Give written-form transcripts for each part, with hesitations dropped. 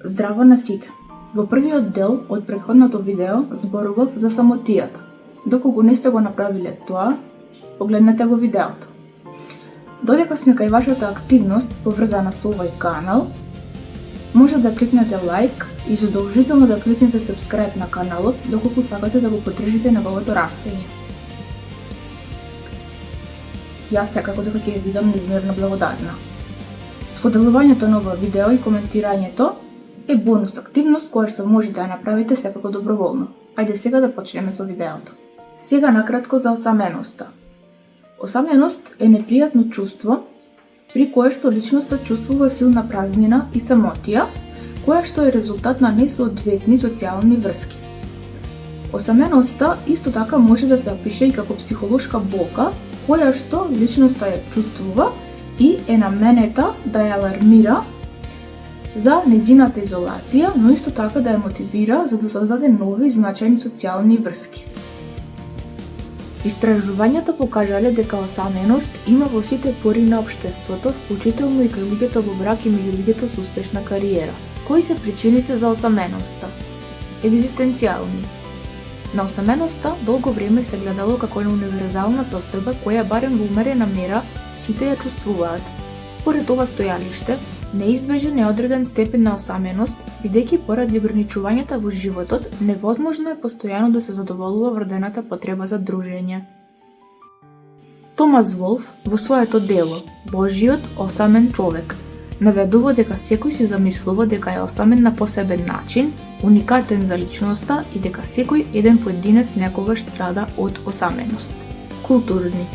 Здраво на сите! Во првиот дел од претходното видео зборував за самотијата. Доколку не сте го направиле тоа, погледнете го видеото. Додека сме кај вашата активност поврзана со овој канал, може да кликнете лайк и задолжително да кликнете subscribe на каналот доколку сакате да го поддржите неговото растење. Јас секако дека ќе ви бидам неизмерно благодарна. Споделувањето на ова видео и коментирањето е бонус активност која што можете да направите секако доброволно. Ајде сега да почнеме со видеото. Сега накратко за осаменоста. Осаменост е непријатно чувство при кое што личноста чувствува силна празнина и самотија, која што е резултат на несоодветни социјални врски. Осаменоста исто така може да се опише и како психолошка болка, која што личноста ја чувствува и е наменета да ја алармира за незината изолација, но исто така да ја мотивира за да создаде нови значајни социјални врски. Истражувањата покажале дека осаменост има во сите пори на општеството, вклучително и кај луѓето во брак и меѓу луѓето со успешна кариера. Кои се причините за осаменоста? Екзистенцијални. На осаменоста долго време се гледало како на универзална состојба која барем во умерена мера сите ја чувствуваат. Според ова стојалиште, неизбежен е одреден степен на осаменост, бидејќи поради ограничувањата во животот, невозможно е постојано да се задоволува вродената потреба за дружење. Томас Волф во своето дело Божиот осамен човек наведува дека секој си замислува дека е осамен на посебен начин, уникатен за личноста и дека секој еден поединец некогаш страда од осаменост. Културни.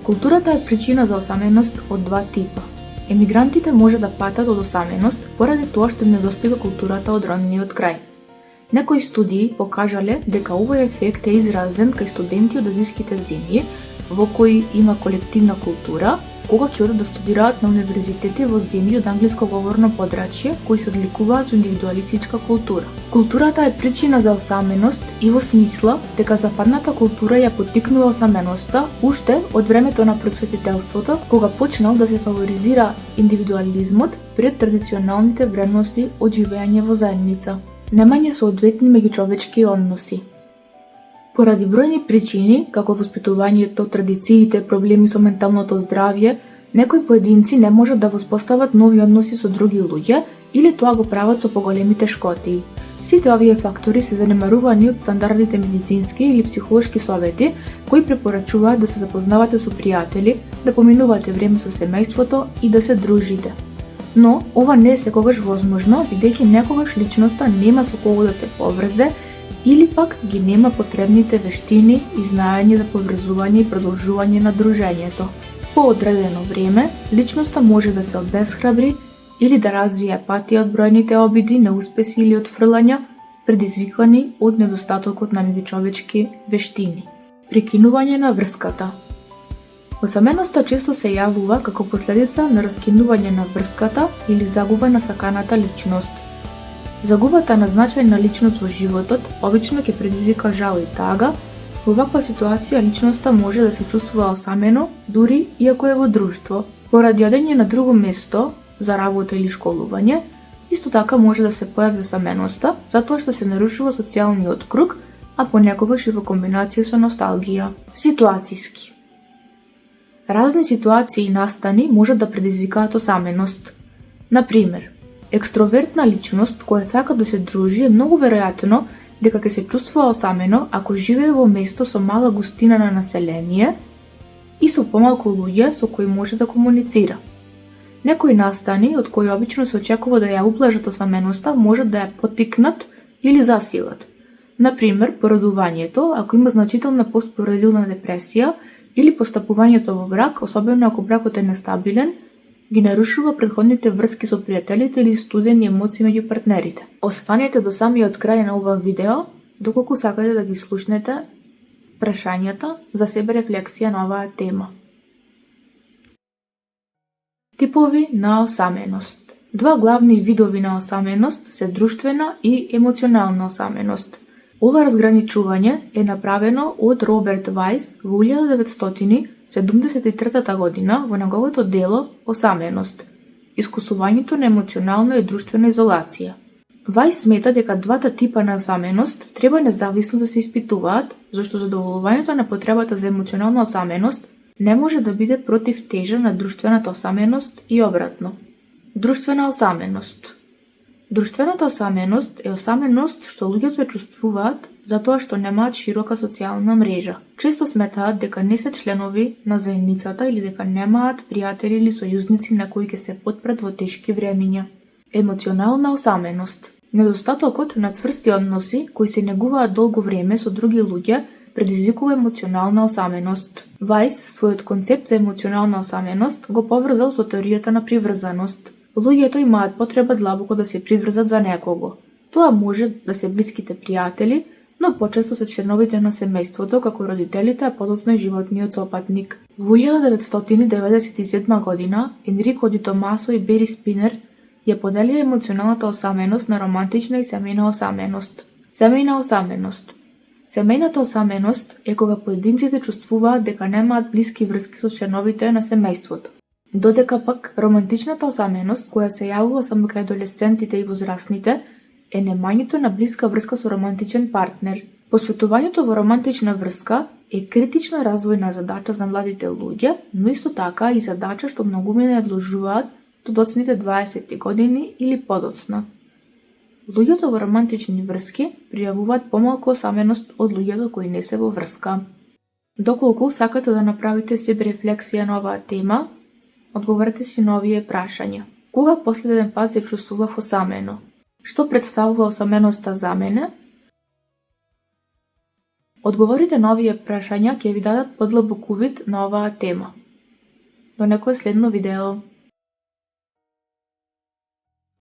Културата е причина за осаменост од два типа. Емигрантите може да патат од осаменост поради тоа што не достига културата од родниот крај. Некои студии покажале дека овој ефект е изразен кај студенти од азиските земји, во кои има колективна култура, кога ќе одат да студираат на универзитети во земји од англискоговорно подрачје кои се одликуваат со индивидуалистичка култура. Културата е причина за осаменост и во смисла дека западната култура ја поттикнува осаменоста уште од времето на просветителството, кога почнал да се фаворизира индивидуализмот пред традиционалните вредности од живење во заедница. Немање соодветни меѓучовечки односи. Поради бројни причини, како воспитувањето, традициите, проблеми со менталното здравје, некои поединци не можат да воспостават нови односи со други луѓе или тоа го прават со поголеми тешкотии. Сите овие фактори се занемарувани од стандардните медицински или психолошки совети, кои препорачуваат да се запознавате со пријатели, да поминувате време со семејството и да се дружите. Но ова не е секогаш возможно, бидејќи некогаш личноста нема со кого да се поврзе или пак ги нема потребните вештини и знаење за поврзување и продолжување на дружењето. По одредено време, личноста може да се обесхрабри или да развие апатија од бројните обиди, неуспеси или отфрлања, предизвикани од недостатокот на меѓучовечки вештини. Прекинување на врската. Осаменоста често се јавува како последица на раскинување на врската или загуба на саканата личност. Загубата на значајна личност во животот обично ќе предизвика жал и тага. Во ваква ситуација личноста може да се чувствува осамено, дури иако е во друштво. Поради одење на друго место за работа или школување, исто така може да се појави осаменоста, затоа што се нарушува социјалниот круг, а понекогаш и во комбинација со носталгија. Ситуациски. Разни ситуации и настани можат да предизвикаат осаменост. Например, екстровертна личност која сака да се дружи е многу веројатно дека ќе се чувствува осамено ако живее во место со мала густина на население и со помалку луѓе со кои може да комуницира. Некои настани од кои обично се очекува да ја ублажат осаменоста можат да ја поттикнат или засилат. Например, породувањето, ако има значителна постпородилна депресија, или постапувањето во брак, особено ако бракот е нестабилен, ги нарушува претходните врски со пријателите или студени емоции меѓу партнерите. Останете до самиот крај на ова видео, доколку сакате да ги слушнете прашањата за себе рефлексија на оваа тема. Типови на осаменост. Два главни видови на осаменост се друштвена и емоционална осаменост. Ова разграничување е направено од Роберт Вајс во 1973 година во неговото дело Осаменост. Искусувањето на емоционална и друштвена изолација. Вајс смета дека двата типа на осаменост треба независно да се испитуваат, зашто задоволувањето на потребата за емоционална осаменост не може да биде противтежа на друштвената осаменост и обратно. Друштвена осаменост. Друштвената осаменост е осаменост што луѓето ја чувствуваат затоа што немаат широка социјална мрежа. Често сметаат дека не се членови на заедницата или дека немаат пријатели или сојузници на кои ќе се потпрат во тешки времиња. Емоционална осаменост. Недостатокот на цврсти односи кои се негуваат долго време со други луѓе предизвикува емоционална осаменост. Вајс својот концепт за емоционална осаменост го поврзал со теоријата на приврзаност. Луѓето имаат потреба длабоко да се приврзат за некого. Тоа може да се блиските пријатели, но почесто се членовите на семејството, како родителите, а подоцна и животниот сопатник. Во 1997 година Енрико Ди Томасо и Бери Спинер ја поделија емоционалната осаменост на романтична и семејна осаменост. Семејна осаменост. Семејната осаменост е кога поединците чувствуваат дека немаат блиски врски со членовите на семејството. Додека пак романтичната осаменост, која се јавува само кај адолесцентите и возрастните, е немањето на блиска врска со романтичен партнер. Посветувањето во романтична врска е критична развојна задача за младите луѓе, но исто така и задача што многумина ја одложуваат до доцните 20 години или подоцна. Луѓето во романтични врски пријавуваат помалку осаменост од луѓето кои не се во врска. Доколку сакате да направите себе рефлексија на оваа тема, одговорете си на овие прашања. Кога последен пат се чувствував осамено? Што представува осаменоста за мене? Одговорите на овие прашања ќе ви дадат подлабок увид на оваа тема. До некое следно видео.